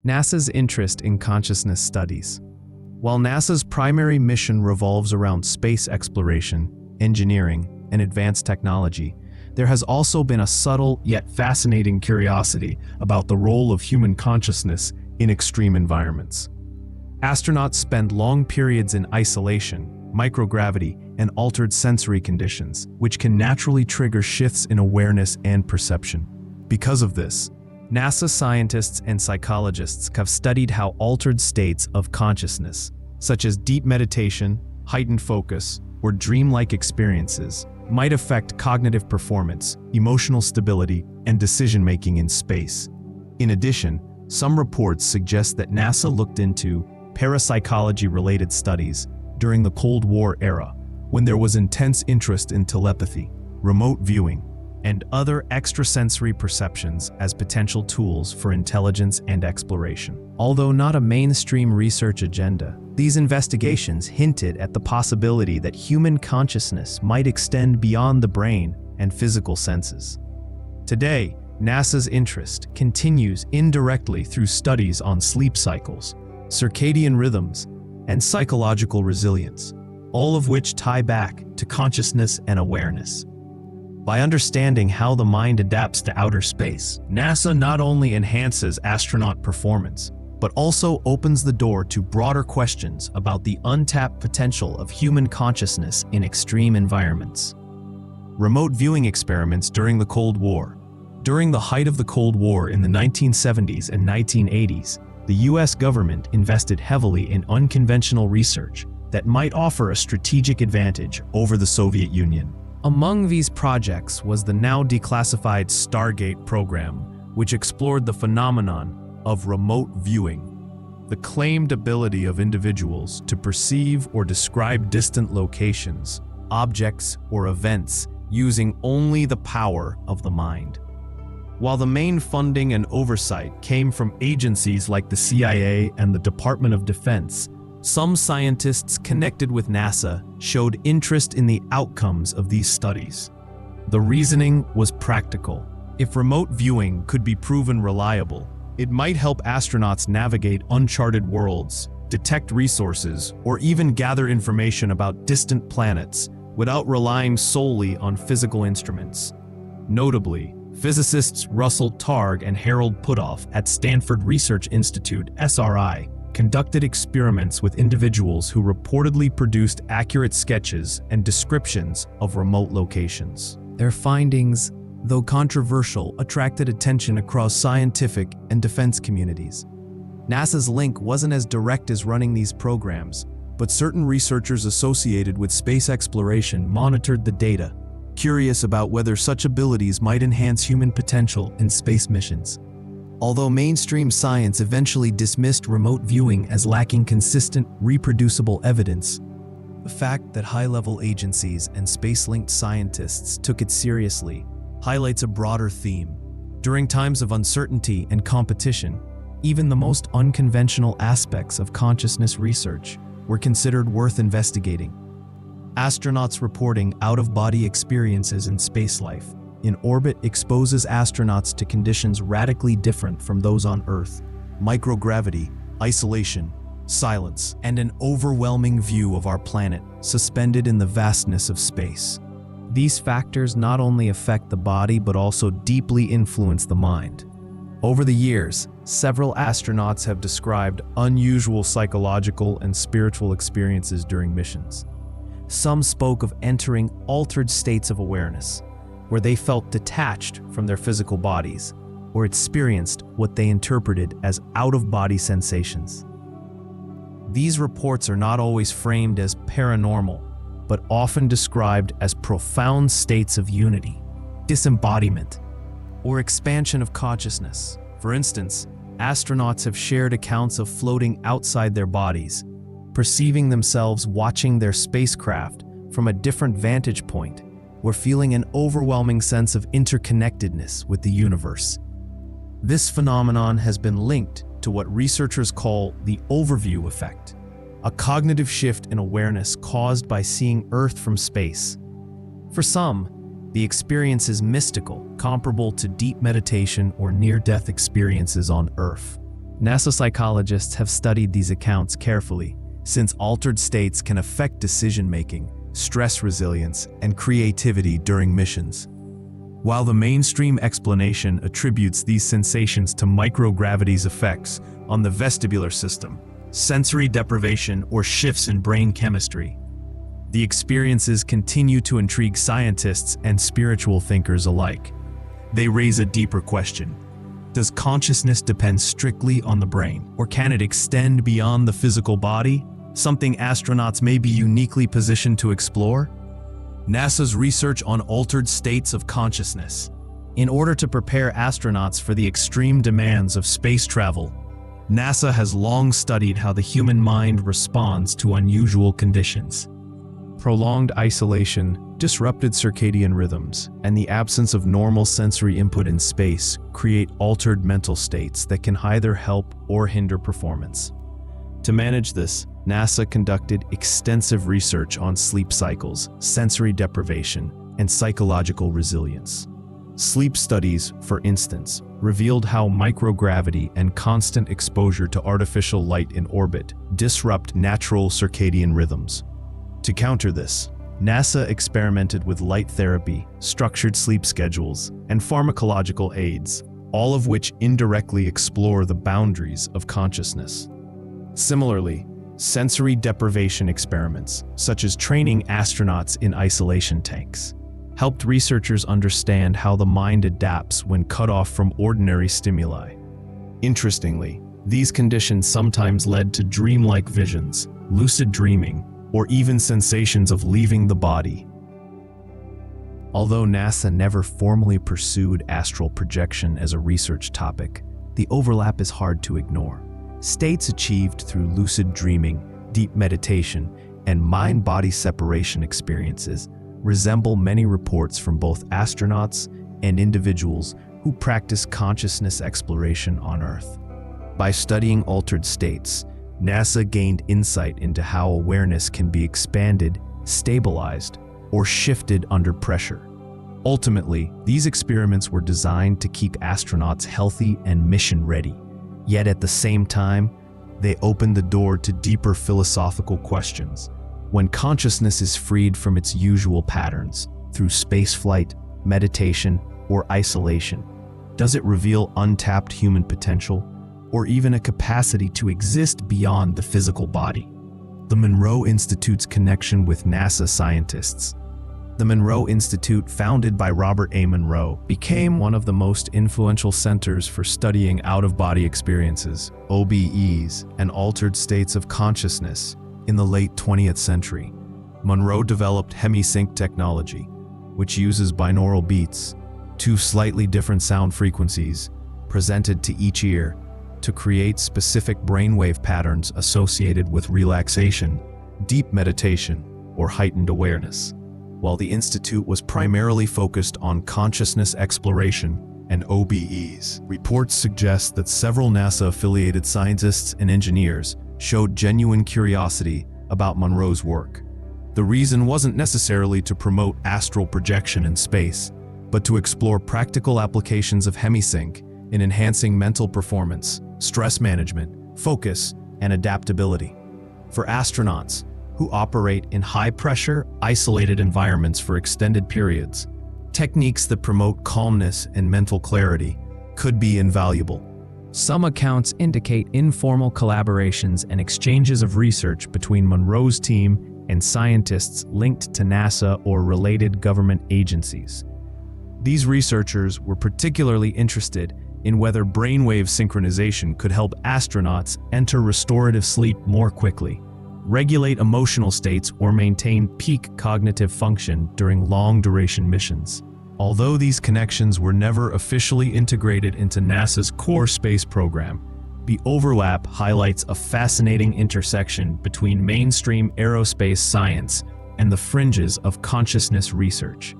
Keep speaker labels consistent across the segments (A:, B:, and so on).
A: NASA's interest in consciousness studies. While NASA's primary mission revolves around space exploration, engineering, and advanced technology, there has also been a subtle yet fascinating curiosity about the role of human consciousness in extreme environments. Astronauts spend long periods in isolation, microgravity, and altered sensory conditions, which can naturally trigger shifts in awareness and perception. Because of this, NASA scientists and psychologists have studied how altered states of consciousness, such as deep meditation, heightened focus, or dreamlike experiences, might affect cognitive performance, emotional stability, and decision-making in space. In addition, some reports suggest that NASA looked into parapsychology-related studies during the Cold War era, when there was intense interest in telepathy, remote viewing, and other extrasensory perceptions as potential tools for intelligence and exploration. Although not a mainstream research agenda, these investigations hinted at the possibility that human consciousness might extend beyond the brain and physical senses. Today, NASA's interest continues indirectly through studies on sleep cycles, circadian rhythms, and psychological resilience, all of which tie back to consciousness and awareness. By understanding how the mind adapts to outer space, NASA not only enhances astronaut performance, but also opens the door to broader questions about the untapped potential of human consciousness in extreme environments. Remote viewing experiments during the Cold War. During the height of the Cold War in the 1970s and 1980s, the US government invested heavily in unconventional research that might offer a strategic advantage over the Soviet Union. Among these projects was the now declassified Stargate program, which explored the phenomenon of remote viewing, the claimed ability of individuals to perceive or describe distant locations, objects, or events using only the power of the mind. While the main funding and oversight came from agencies like the CIA and the Department of Defense, some scientists connected with NASA showed interest in the outcomes of these studies. The reasoning was practical. If remote viewing could be proven reliable, it might help astronauts navigate uncharted worlds, detect resources, or even gather information about distant planets without relying solely on physical instruments. Notably, physicists Russell Targ and Harold Puthoff at Stanford Research Institute, SRI, conducted experiments with individuals who reportedly produced accurate sketches and descriptions of remote locations. Their findings, though controversial, attracted attention across scientific and defense communities. NASA's link wasn't as direct as running these programs, but certain researchers associated with space exploration monitored the data, curious about whether such abilities might enhance human potential in space missions. Although mainstream science eventually dismissed remote viewing as lacking consistent, reproducible evidence, the fact that high-level agencies and space-linked scientists took it seriously highlights a broader theme. During times of uncertainty and competition, even the most unconventional aspects of consciousness research were considered worth investigating. Astronauts reporting out-of-body experiences in spacelife in orbit exposes astronauts to conditions radically different from those on Earth: microgravity, isolation, silence, and an overwhelming view of our planet suspended in the vastness of space. These factors not only affect the body but also deeply influence the mind. Over the years, several astronauts have described unusual psychological and spiritual experiences during missions. Some spoke of entering altered states of awareness, where they felt detached from their physical bodies, or experienced what they interpreted as out-of-body sensations. These reports are not always framed as paranormal, but often described as profound states of unity, disembodiment, or expansion of consciousness. For instance, astronauts have shared accounts of floating outside their bodies, perceiving themselves watching their spacecraft from a different vantage point, or feeling an overwhelming sense of interconnectedness with the universe. This phenomenon has been linked to what researchers call the overview effect, a cognitive shift in awareness caused by seeing Earth from space. For some, the experience is mystical, comparable to deep meditation or near-death experiences on Earth. NASA psychologists have studied these accounts carefully, since altered states can affect decision-making, stress resilience, and creativity during missions. While the mainstream explanation attributes these sensations to microgravity's effects on the vestibular system, sensory deprivation, or shifts in brain chemistry, the experiences continue to intrigue scientists and spiritual thinkers alike. They raise a deeper question. Does consciousness depend strictly on the brain, or can it extend beyond the physical body? Something astronauts may be uniquely positioned to explore? NASA's research on altered states of consciousness. In order to prepare astronauts for the extreme demands of space travel, NASA has long studied how the human mind responds to unusual conditions. Prolonged isolation, disrupted circadian rhythms, and the absence of normal sensory input in space create altered mental states that can either help or hinder performance. To manage this, NASA conducted extensive research on sleep cycles, sensory deprivation, and psychological resilience. Sleep studies, for instance, revealed how microgravity and constant exposure to artificial light in orbit disrupt natural circadian rhythms. To counter this, NASA experimented with light therapy, structured sleep schedules, and pharmacological aids, all of which indirectly explore the boundaries of consciousness. Similarly, sensory deprivation experiments, such as training astronauts in isolation tanks, helped researchers understand how the mind adapts when cut off from ordinary stimuli. Interestingly, these conditions sometimes led to dreamlike visions, lucid dreaming, or even sensations of leaving the body. Although NASA never formally pursued astral projection as a research topic, the overlap is hard to ignore. States achieved through lucid dreaming, deep meditation, and mind-body separation experiences resemble many reports from both astronauts and individuals who practice consciousness exploration on Earth. By studying altered states, NASA gained insight into how awareness can be expanded, stabilized, or shifted under pressure. Ultimately, these experiments were designed to keep astronauts healthy and mission-ready. Yet at the same time, they opened the door to deeper philosophical questions. When consciousness is freed from its usual patterns through spaceflight, meditation, or isolation, does it reveal untapped human potential, or even a capacity to exist beyond the physical body? The Monroe Institute's connection with NASA scientists. The Monroe Institute, founded by Robert A. Monroe, became one of the most influential centers for studying out-of-body experiences, OBEs, and altered states of consciousness in the late 20th century. Monroe developed hemisync technology, which uses binaural beats, two slightly different sound frequencies, presented to each ear, to create specific brainwave patterns associated with relaxation, deep meditation, or heightened awareness. While the Institute was primarily focused on consciousness exploration and OBEs, reports suggest that several NASA-affiliated scientists and engineers showed genuine curiosity about Monroe's work. The reason wasn't necessarily to promote astral projection in space, but to explore practical applications of hemisync in enhancing mental performance, stress management, focus, and adaptability. For astronauts who operate in high-pressure, isolated environments for extended periods, techniques that promote calmness and mental clarity could be invaluable. Some accounts indicate informal collaborations and exchanges of research between Monroe's team and scientists linked to NASA or related government agencies. These researchers were particularly interested in whether brainwave synchronization could help astronauts enter restorative sleep more quickly, regulate emotional states, or maintain peak cognitive function during long-duration missions. Although these connections were never officially integrated into NASA's core space program, the overlap highlights a fascinating intersection between mainstream aerospace science and the fringes of consciousness research.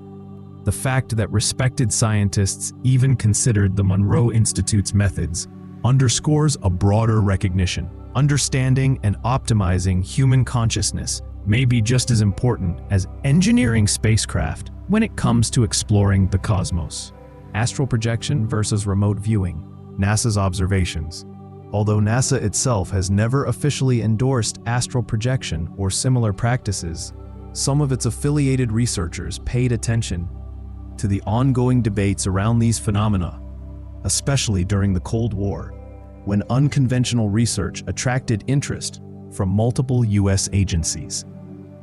A: The fact that respected scientists even considered the Monroe Institute's methods underscores a broader recognition. Understanding and optimizing human consciousness may be just as important as engineering spacecraft when it comes to exploring the cosmos. Astral projection versus remote viewing. NASA's observations. Although NASA itself has never officially endorsed astral projection or similar practices, some of its affiliated researchers paid attention to the ongoing debates around these phenomena, especially during the Cold War, when unconventional research attracted interest from multiple U.S. agencies.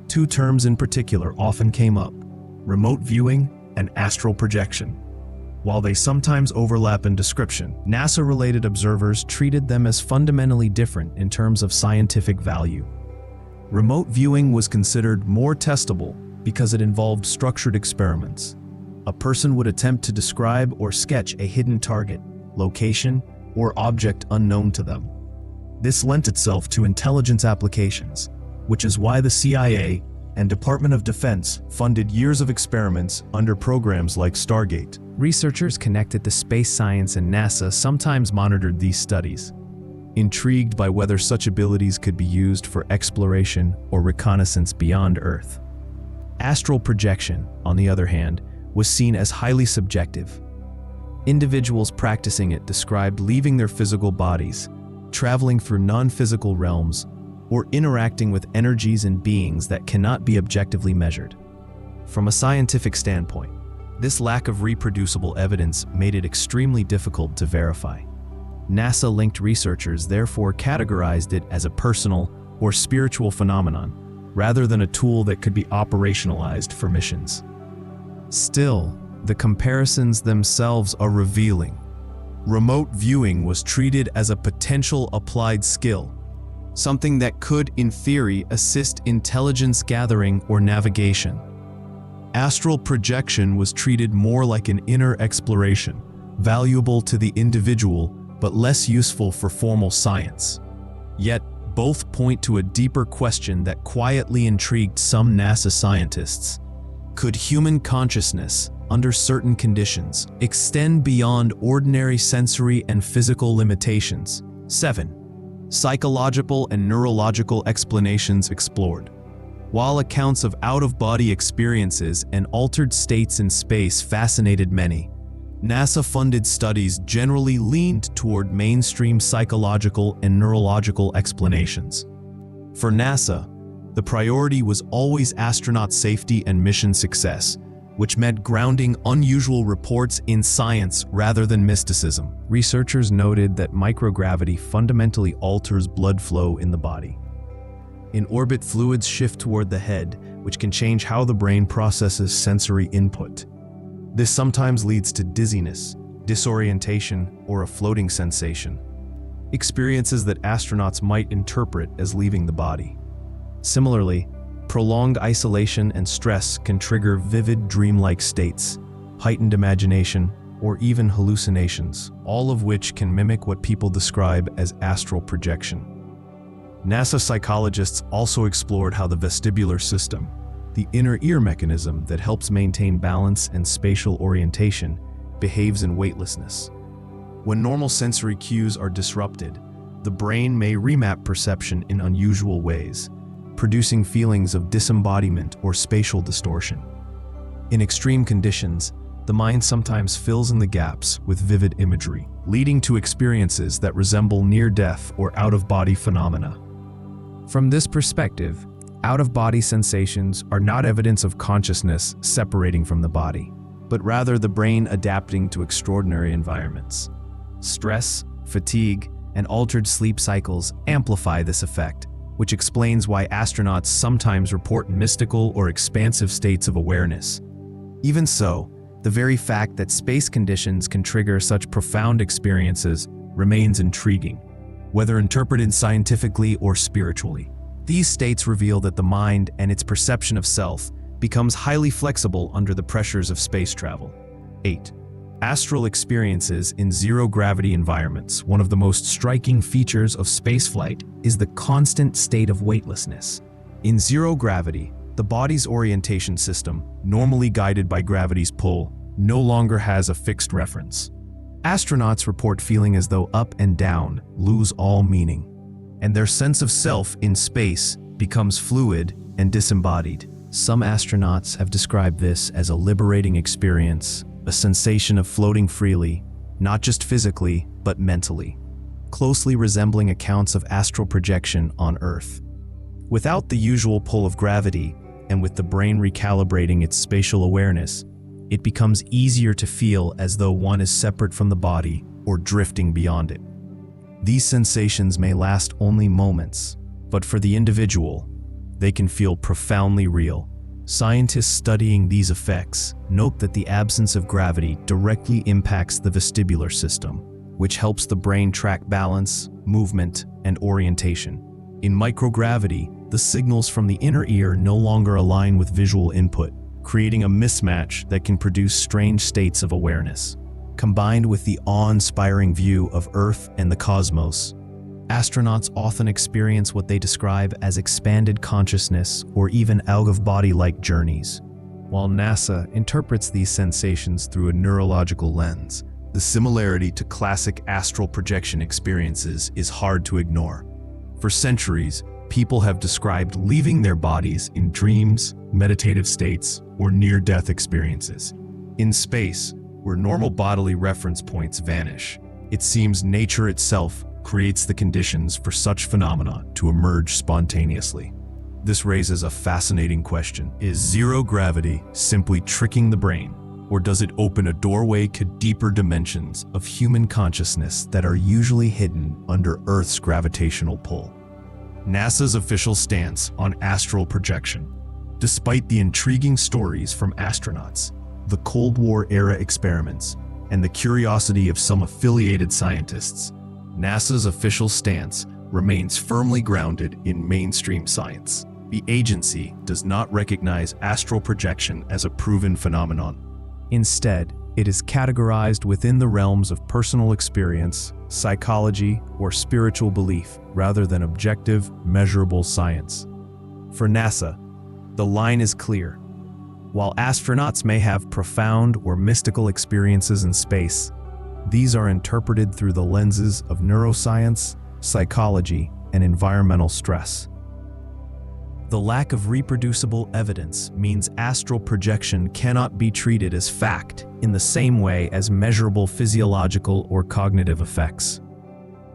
A: Two terms in particular often came up: remote viewing and astral projection. While they sometimes overlap in description, NASA-related observers treated them as fundamentally different in terms of scientific value. Remote viewing was considered more testable because it involved structured experiments. A person would attempt to describe or sketch a hidden target, location, or object unknown to them. This lent itself to intelligence applications, which is why the CIA and Department of Defense funded years of experiments under programs like Stargate. Researchers connected to space science, and NASA sometimes monitored these studies, intrigued by whether such abilities could be used for exploration or reconnaissance beyond Earth. Astral projection, on the other hand, was seen as highly subjective. Individuals practicing it described leaving their physical bodies, traveling through non-physical realms, or interacting with energies and beings that cannot be objectively measured. From a scientific standpoint, this lack of reproducible evidence made it extremely difficult to verify. NASA-linked researchers therefore categorized it as a personal or spiritual phenomenon, rather than a tool that could be operationalized for missions. Still, the comparisons themselves are revealing. Remote viewing was treated as a potential applied skill, something that could, in theory, assist intelligence gathering or navigation. Astral projection was treated more like an inner exploration, valuable to the individual but less useful for formal science. Yet, both point to a deeper question that quietly intrigued some NASA scientists. Could human consciousness, under certain conditions, extend beyond ordinary sensory and physical limitations? 7. Psychological and neurological explanations explored. While accounts of out-of-body experiences and altered states in space fascinated many, NASA-funded studies generally leaned toward mainstream psychological and neurological explanations. For NASA, the priority was always astronaut safety and mission success, which meant grounding unusual reports in science rather than mysticism. Researchers noted that microgravity fundamentally alters blood flow in the body. In orbit, fluids shift toward the head, which can change how the brain processes sensory input. This sometimes leads to dizziness, disorientation, or a floating sensation, experiences that astronauts might interpret as leaving the body. Similarly, prolonged isolation and stress can trigger vivid dreamlike states, heightened imagination, or even hallucinations, all of which can mimic what people describe as astral projection. NASA psychologists also explored how the vestibular system, the inner ear mechanism that helps maintain balance and spatial orientation, behaves in weightlessness. When normal sensory cues are disrupted, the brain may remap perception in unusual ways, producing feelings of disembodiment or spatial distortion. In extreme conditions, the mind sometimes fills in the gaps with vivid imagery, leading to experiences that resemble near-death or out-of-body phenomena. From this perspective, out-of-body sensations are not evidence of consciousness separating from the body, but rather the brain adapting to extraordinary environments. Stress, fatigue, and altered sleep cycles amplify this effect, which explains why astronauts sometimes report mystical or expansive states of awareness. Even so, the very fact that space conditions can trigger such profound experiences remains intriguing, whether interpreted scientifically or spiritually. These states reveal that the mind and its perception of self becomes highly flexible under the pressures of space travel. 8. Astral experiences in zero-gravity environments. One of the most striking features of spaceflight is the constant state of weightlessness. In zero gravity, the body's orientation system, normally guided by gravity's pull, no longer has a fixed reference. Astronauts report feeling as though up and down lose all meaning, and their sense of self in space becomes fluid and disembodied. Some astronauts have described this as a liberating experience, a sensation of floating freely, not just physically, but mentally. closely resembling accounts of astral projection on Earth. Without the usual pull of gravity, and with the brain recalibrating its spatial awareness, it becomes easier to feel as though one is separate from the body or drifting beyond it. These sensations may last only moments, but for the individual, they can feel profoundly real. Scientists studying these effects note that the absence of gravity directly impacts the vestibular system, which helps the brain track balance, movement, and orientation. In microgravity, the signals from the inner ear no longer align with visual input, creating a mismatch that can produce strange states of awareness. Combined with the awe-inspiring view of Earth and the cosmos, astronauts often experience what they describe as expanded consciousness or even out-of-body-like journeys. While NASA interprets these sensations through a neurological lens, the similarity to classic astral projection experiences is hard to ignore. For centuries, people have described leaving their bodies in dreams, meditative states, or near-death experiences. In space, where normal bodily reference points vanish, it seems nature itself creates the conditions for such phenomena to emerge spontaneously. This raises a fascinating question. Is zero gravity simply tricking the brain, or does it open a doorway to deeper dimensions of human consciousness that are usually hidden under Earth's gravitational pull? NASA's official stance on astral projection. Despite the intriguing stories from astronauts, the Cold War-era experiments, and the curiosity of some affiliated scientists, NASA's official stance remains firmly grounded in mainstream science. The agency does not recognize astral projection as a proven phenomenon. Instead, it is categorized within the realms of personal experience, psychology, or spiritual belief, rather than objective, measurable science. For NASA, the line is clear. While astronauts may have profound or mystical experiences in space, these are interpreted through the lenses of neuroscience, psychology, and environmental stress. The lack of reproducible evidence means astral projection cannot be treated as fact in the same way as measurable physiological or cognitive effects.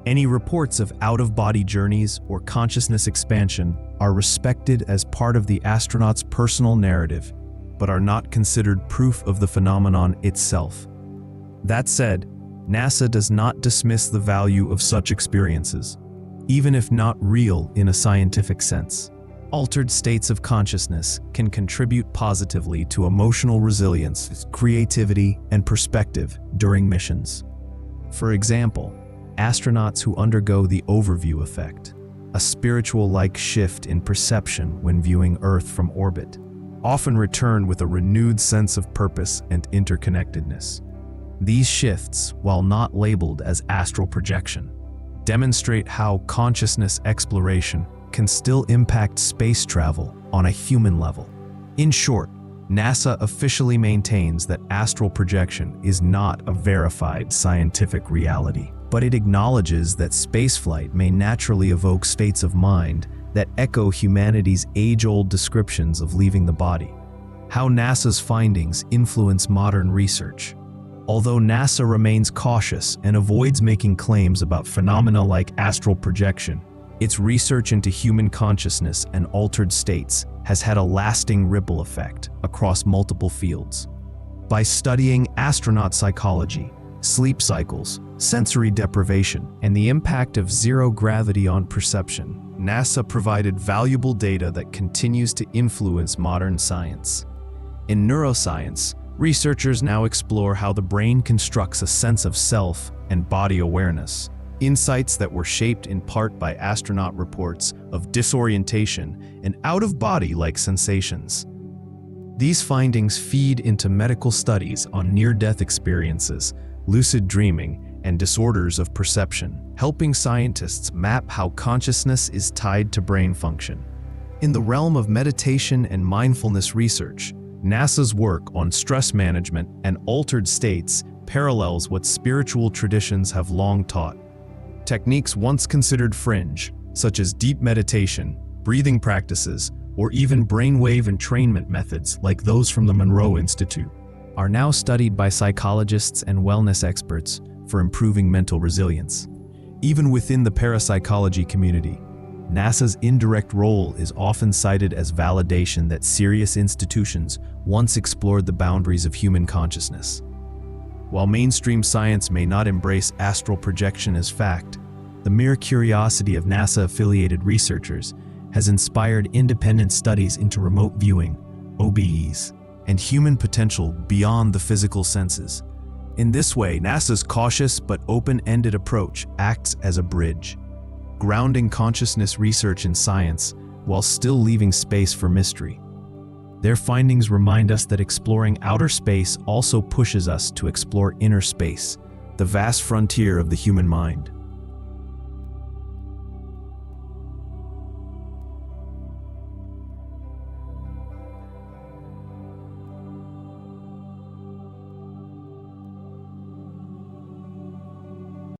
A: Any reports of out-of-body journeys or consciousness expansion are respected as part of the astronaut's personal narrative, but are not considered proof of the phenomenon itself. That said, NASA does not dismiss the value of such experiences, even if not real in a scientific sense. Altered states of consciousness can contribute positively to emotional resilience, creativity, and perspective during missions. For example, astronauts who undergo the overview effect, a spiritual-like shift in perception when viewing Earth from orbit, often return with a renewed sense of purpose and interconnectedness. These shifts, while not labeled as astral projection, demonstrate how consciousness exploration can still impact space travel on a human level. In short, NASA officially maintains that astral projection is not a verified scientific reality, but it acknowledges that spaceflight may naturally evoke states of mind that echo humanity's age-old descriptions of leaving the body. How NASA's findings influence modern research. Although NASA remains cautious and avoids making claims about phenomena like astral projection, its research into human consciousness and altered states has had a lasting ripple effect across multiple fields. By studying astronaut psychology, sleep cycles, sensory deprivation, and the impact of zero gravity on perception, NASA provided valuable data that continues to influence modern science. In neuroscience, researchers now explore how the brain constructs a sense of self and body awareness, insights that were shaped in part by astronaut reports of disorientation and out-of-body-like sensations. These findings feed into medical studies on near-death experiences, lucid dreaming, and disorders of perception, helping scientists map how consciousness is tied to brain function. In the realm of meditation and mindfulness research, NASA's work on stress management and altered states parallels what spiritual traditions have long taught. Techniques once considered fringe, such as deep meditation, breathing practices, or even brainwave entrainment methods like those from the Monroe Institute, are now studied by psychologists and wellness experts for improving mental resilience. Even within the parapsychology community, NASA's indirect role is often cited as validation that serious institutions once explored the boundaries of human consciousness. While mainstream science may not embrace astral projection as fact, the mere curiosity of NASA-affiliated researchers has inspired independent studies into remote viewing, OBEs, and human potential beyond the physical senses. In this way, NASA's cautious but open-ended approach acts as a bridge, grounding consciousness research in science while still leaving space for mystery. Their findings remind us that exploring outer space also pushes us to explore inner space, the vast frontier of the human mind.